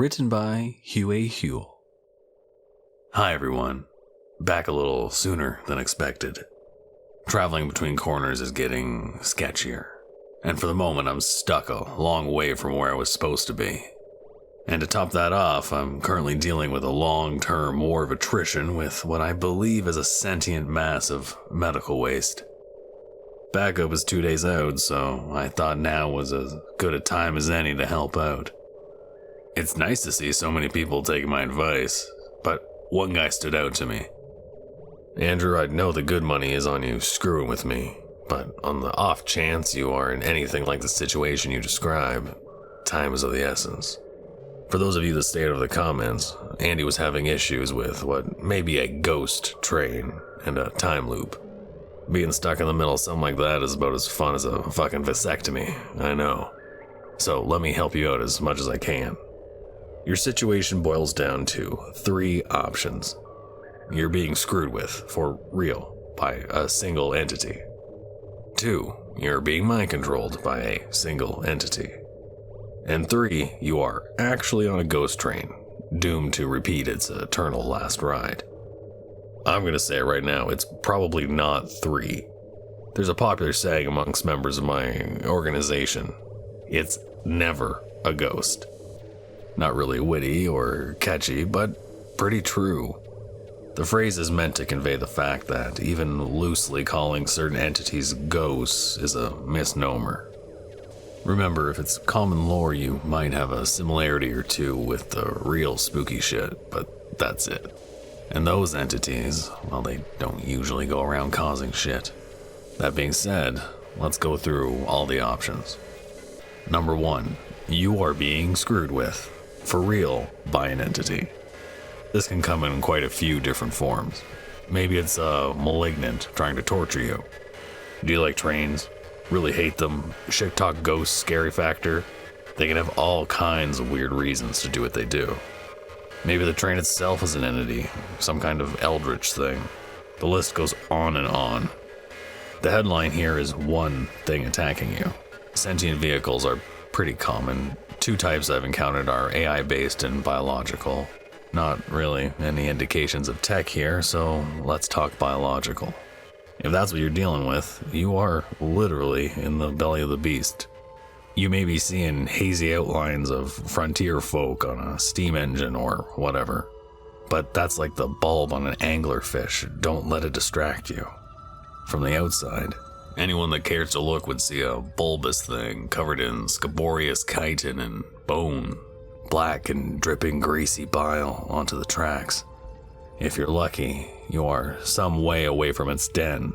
Written by HughEhhoule. Hi everyone. Back a little sooner than expected. Traveling between corners is getting sketchier, and for the moment I'm stuck a long way from where I was supposed to be. And to top that off, I'm currently dealing with a long-term war of attrition with what I believe is a sentient mass of medical waste. Backup is 2 days out, so I thought now was as good a time as any to help out. It's nice to see so many people taking my advice, but one guy stood out to me. Andrew, I know the good money is on you screwing with me, but on the off chance you are in anything like the situation you describe, time is of the essence. For those of you that stayed over the comments, Andy was having issues with what may be a ghost train and a time loop. Being stuck in the middle of something like that is about as fun as a fucking vasectomy, I know. So let me help you out as much as I can. Your situation boils down to 3 options. You're being screwed with, for real, by a single entity. 2, you're being mind controlled by a single entity. And 3, you are actually on a ghost train, doomed to repeat its eternal last ride. I'm gonna say it right now, it's probably not 3. There's a popular saying amongst members of my organization. It's never a ghost. Not really witty or catchy, but pretty true. The phrase is meant to convey the fact that even loosely calling certain entities ghosts is a misnomer. Remember, if it's common lore, you might have a similarity or two with the real spooky shit, but that's it. And those entities, well, they don't usually go around causing shit. That being said, let's go through all the options. Number 1, you are being screwed with, for real, by an entity. This can come in quite a few different forms. Maybe it's a malignant trying to torture you. Do you like trains? Really hate them? Shit talk ghost scary factor? They can have all kinds of weird reasons to do what they do. Maybe the train itself is an entity, some kind of eldritch thing. The list goes on and on. The headline here is one thing attacking you. Sentient vehicles are pretty common. 2 types I've encountered are AI-based and biological. Not really any indications of tech here, so let's talk biological. If that's what you're dealing with, you are literally in the belly of the beast. You may be seeing hazy outlines of frontier folk on a steam engine or whatever, but that's like the bulb on an anglerfish. Don't let it distract you. From the outside, anyone that cares to look would see a bulbous thing covered in scabrous chitin and bone, black and dripping greasy bile onto the tracks. If you're lucky, you are some way away from its den.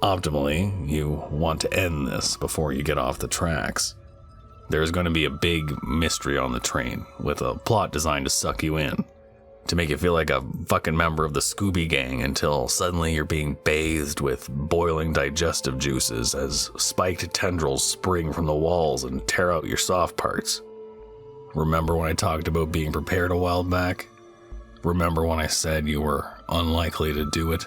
Optimally, you want to end this before you get off the tracks. There's going to be a big mystery on the train, with a plot designed to suck you in, to make you feel like a fucking member of the Scooby Gang until suddenly you're being bathed with boiling digestive juices as spiked tendrils spring from the walls and tear out your soft parts. Remember when I talked about being prepared a while back? Remember when I said you were unlikely to do it?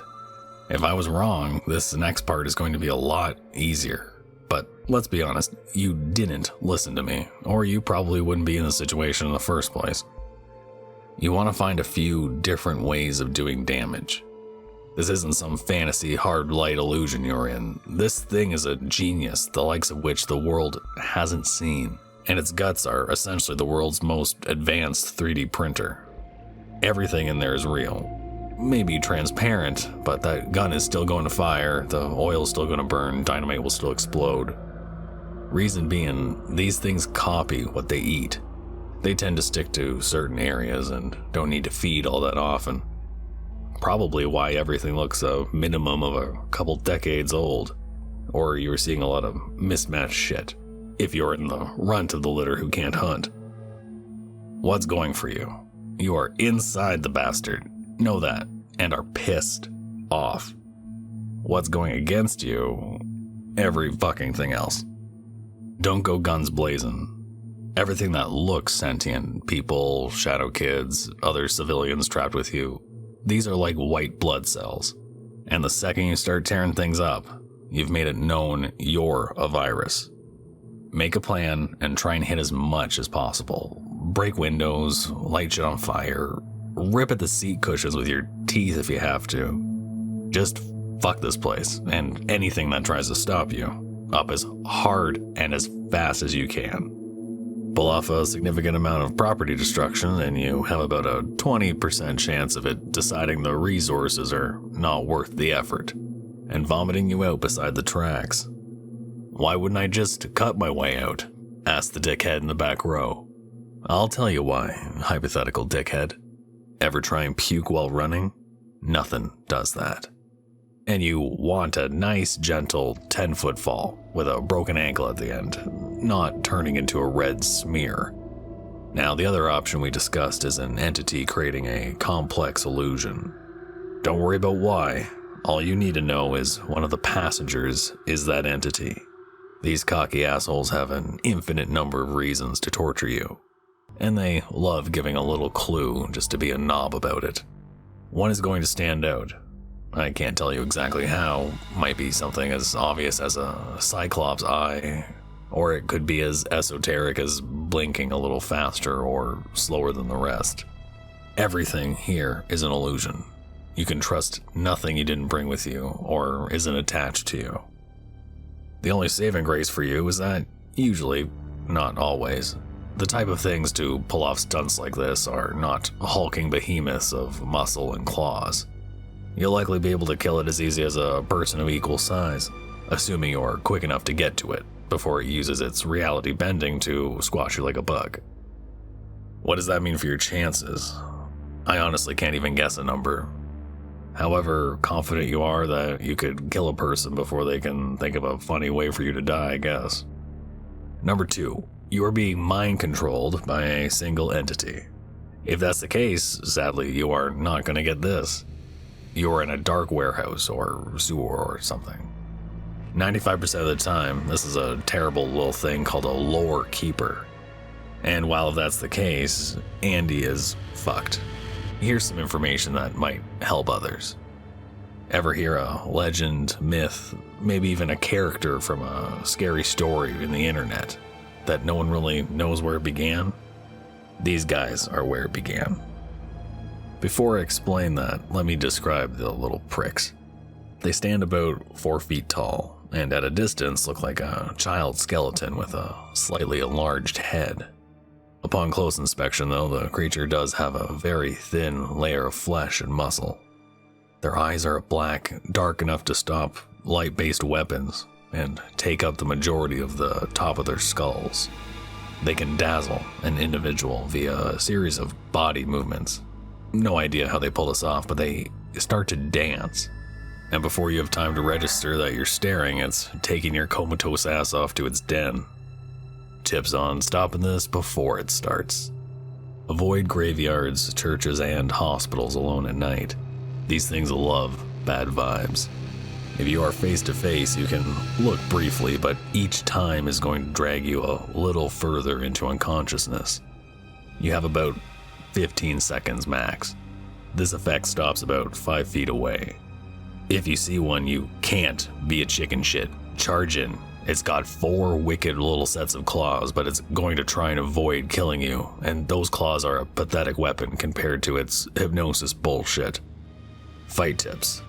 If I was wrong, this next part is going to be a lot easier. But let's be honest, you didn't listen to me, or you probably wouldn't be in the situation in the first place. You want to find a few different ways of doing damage. This isn't some fantasy hard light illusion you're in. This thing is a genius, the likes of which the world hasn't seen, and its guts are essentially the world's most advanced 3D printer. Everything in there is real. Maybe transparent, but that gun is still going to fire, the oil is still going to burn, dynamite will still explode. Reason being, these things copy what they eat. They tend to stick to certain areas and don't need to feed all that often. Probably why everything looks a minimum of a couple decades old, or you're seeing a lot of mismatched shit, if you're in the runt of the litter who can't hunt. What's going for you? You are inside the bastard. Know that, and are pissed off. What's going against you? Every fucking thing else. Don't go guns blazing. Everything that looks sentient, people, shadow kids, other civilians trapped with you, these are like white blood cells. And the second you start tearing things up, you've made it known you're a virus. Make a plan and try and hit as much as possible, break windows, light shit on fire, rip at the seat cushions with your teeth if you have to. Just fuck this place and anything that tries to stop you up as hard and as fast as you can. Pull off a significant amount of property destruction and you have about a 20% chance of it deciding the resources are not worth the effort and vomiting you out beside the tracks. Why wouldn't I just cut my way out? Asked the dickhead in the back row. I'll tell you why, hypothetical dickhead. Ever try and puke while running? Nothing does that. And you want a nice, gentle 10-foot fall with a broken ankle at the end, not turning into a red smear. Now, the other option we discussed is an entity creating a complex illusion. Don't worry about why. All you need to know is one of the passengers is that entity. These cocky assholes have an infinite number of reasons to torture you, and they love giving a little clue just to be a knob about it. One is going to stand out. I can't tell you exactly how. Might be something as obvious as a cyclops eye, or it could be as esoteric as blinking a little faster or slower than the rest. Everything here is an illusion. You can trust nothing you didn't bring with you or isn't attached to you. The only saving grace for you is that, usually, not always, the type of things to pull off stunts like this are not hulking behemoths of muscle and claws. You'll likely be able to kill it as easy as a person of equal size, assuming you're quick enough to get to it before it uses its reality bending to squash you like a bug. What does that mean for your chances? I honestly can't even guess a number. However confident you are that you could kill a person before they can think of a funny way for you to die, I guess. Number 2, you are being mind controlled by a single entity. If that's the case, sadly, you are not going to get this. You're in a dark warehouse or sewer or something. 95% of the time, this is a terrible little thing called a lore keeper. And while that's the case, Andy is fucked. Here's some information that might help others. Ever hear a legend, myth, maybe even a character from a scary story in the internet that no one really knows where it began? These guys are where it began. Before I explain that, let me describe the little pricks. They stand about 4 feet tall, and at a distance look like a child skeleton with a slightly enlarged head. Upon close inspection, though, the creature does have a very thin layer of flesh and muscle. Their eyes are black, dark enough to stop light-based weapons, and take up the majority of the top of their skulls. They can dazzle an individual via a series of body movements. No idea how they pull this off, but they start to dance. And before you have time to register that you're staring, it's taking your comatose ass off to its den. Tips on stopping this before it starts. Avoid graveyards, churches, and hospitals alone at night. These things love bad vibes. If you are face to face, you can look briefly, but each time is going to drag you a little further into unconsciousness. You have about 15 seconds max. This effect stops about 5 feet away. If you see one, you can't be a chicken shit. Charge in. It's got 4 wicked little sets of claws, but it's going to try and avoid killing you, and those claws are a pathetic weapon compared to its hypnosis bullshit. Fight tips.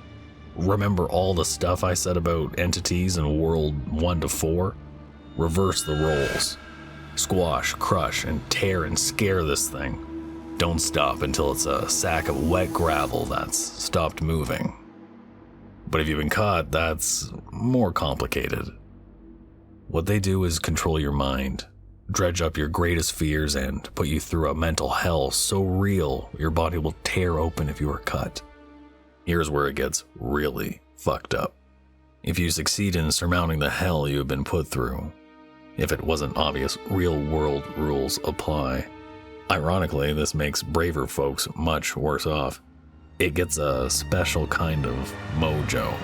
Remember all the stuff I said about entities in World 1 to 4? Reverse the roles. Squash, crush, and tear and scare this thing. Don't stop until it's a sack of wet gravel that's stopped moving. But if you've been caught, that's more complicated. What they do is control your mind, dredge up your greatest fears, and put you through a mental hell so real your body will tear open if you are cut. Here's where it gets really fucked up. If you succeed in surmounting the hell you have been put through, if it wasn't obvious, real-world rules apply. Ironically, this makes braver folks much worse off. It gets a special kind of mojo.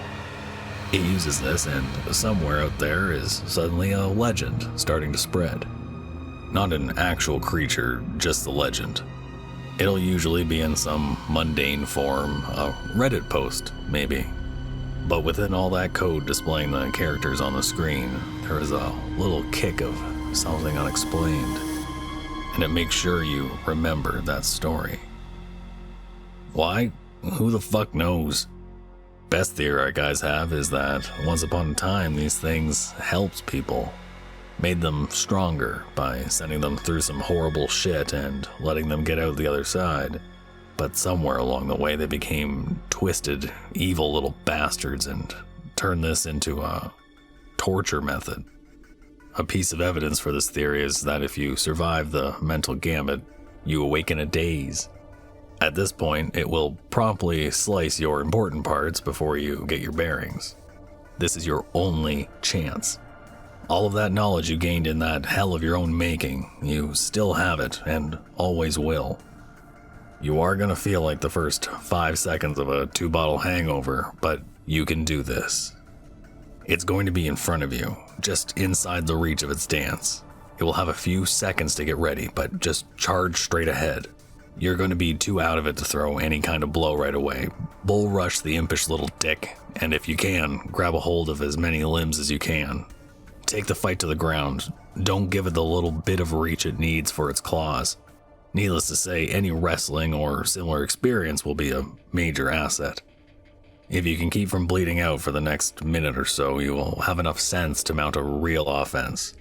It uses this, and somewhere out there is suddenly a legend starting to spread. Not an actual creature, just the legend. It'll usually be in some mundane form, a Reddit post, maybe. But within all that code displaying the characters on the screen, there is a little kick of something unexplained. and it makes sure you remember that story. Why? Who the fuck knows? Best theory our guys have is that once upon a time these things helped people, made them stronger by sending them through some horrible shit and letting them get out the other side. But somewhere along the way they became twisted, evil little bastards and turned this into a torture method. A piece of evidence for this theory is that if you survive the mental gambit, you awake in a daze. At this point, it will promptly slice your important parts before you get your bearings. This is your only chance. All of that knowledge you gained in that hell of your own making, you still have it and always will. You are gonna feel like the first 5 seconds of a 2-bottle hangover, but you can do this. It's going to be in front of you, just inside the reach of its dance. It will have a few seconds to get ready, but just charge straight ahead. You're going to be too out of it to throw any kind of blow right away. Bull rush the impish little dick, and if you can, grab a hold of as many limbs as you can. Take the fight to the ground. Don't give it the little bit of reach it needs for its claws. Needless to say, any wrestling or similar experience will be a major asset. If you can keep from bleeding out for the next minute or so, you will have enough sense to mount a real offense.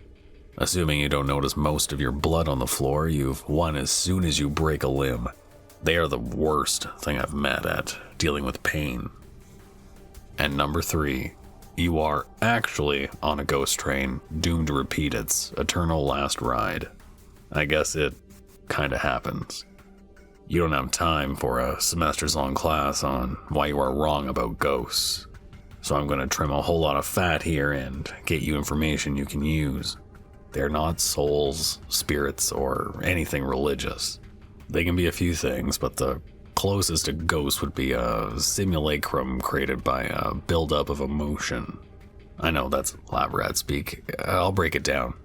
Assuming you don't notice most of your blood on the floor, you've won as soon as you break a limb. They are the worst thing I've met at dealing with pain. And number 3, you are actually on a ghost train doomed to repeat its eternal last ride. I guess it kinda happens. You don't have time for a semester's long class on why you are wrong about ghosts. So I'm gonna trim a whole lot of fat here and get you information you can use. They're not souls, spirits, or anything religious. They can be a few things, but the closest to ghosts would be a simulacrum created by a buildup of emotion. I know that's lab rat speak. I'll break it down.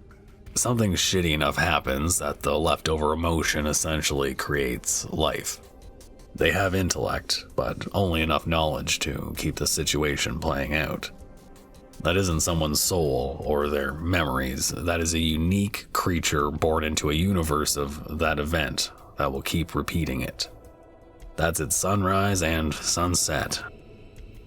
Something shitty enough happens that the leftover emotion essentially creates life. They have intellect, but only enough knowledge to keep the situation playing out. That isn't someone's soul or their memories. That is a unique creature born into a universe of that event that will keep repeating it. That's its sunrise and sunset.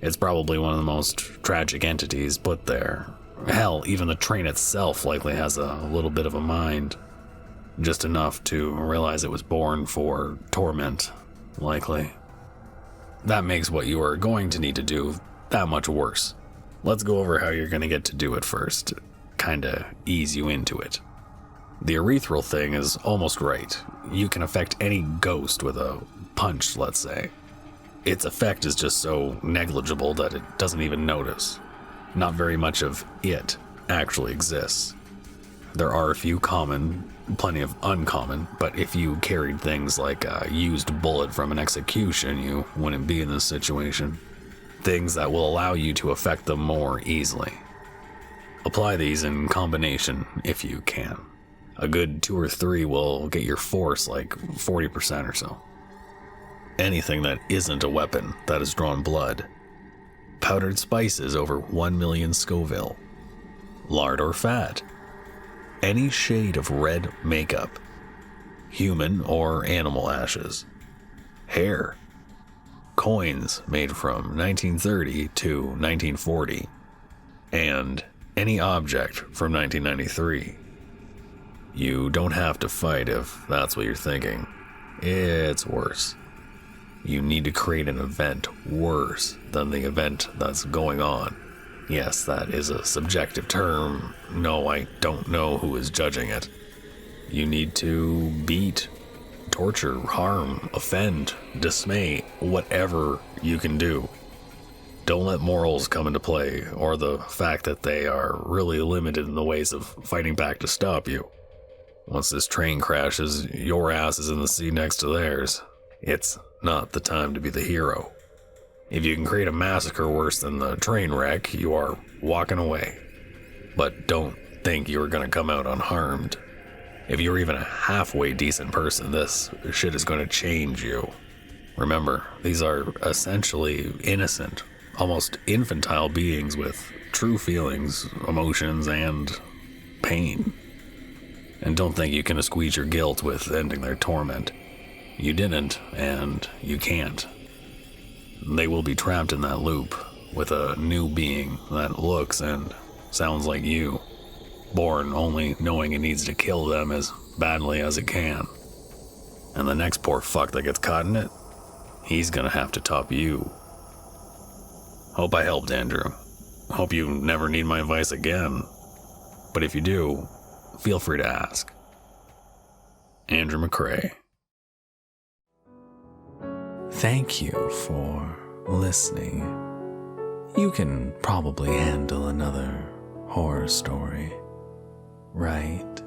It's probably one of the most tragic entities put there. Hell, even the train itself likely has a little bit of a mind. Just enough to realize it was born for torment, likely. That makes what you are going to need to do that much worse. Let's go over how you're going to get to do it first. Kinda ease you into it. The erythral thing is almost right. You can affect any ghost with a punch, let's say. Its effect is just so negligible that it doesn't even notice. Not very much of it actually exists. There are a few common, plenty of uncommon, but if you carried things like a used bullet from an execution, you wouldn't be in this situation. Things that will allow you to affect them more easily. Apply these in combination if you can. A good 2 or 3 will get your force like 40% or so. Anything that isn't a weapon that has drawn blood. Powdered spices over 1 million Scoville. Lard or fat. Any shade of red makeup. Human or animal ashes. Hair. Coins made from 1930 to 1940. And any object from 1993. You don't have to fight if that's what you're thinking. It's worse. You need to create an event worse than the event that's going on. Yes, that is a subjective term. No, I don't know who is judging it. You need to beat, torture, harm, offend, dismay, whatever you can do. Don't let morals come into play, or the fact that they are really limited in the ways of fighting back to stop you. Once this train crashes, your ass is in the seat next to theirs. It's not the time to be the hero. If you can create a massacre worse than the train wreck, you are walking away. But don't think you're gonna come out unharmed. If you're even a halfway decent person, this shit is gonna change you. Remember, these are essentially innocent, almost infantile beings with true feelings, emotions, and pain. and don't think you can squeeze your guilt with ending their torment. You didn't, and you can't. They will be trapped in that loop with a new being that looks and sounds like you, born only knowing it needs to kill them as badly as it can. And the next poor fuck that gets caught in it, he's gonna have to top you. Hope I helped, Andrew. Hope you never need my advice again. But if you do, feel free to ask. Andrew McCrae. Thank you for listening. You can probably handle another horror story, right?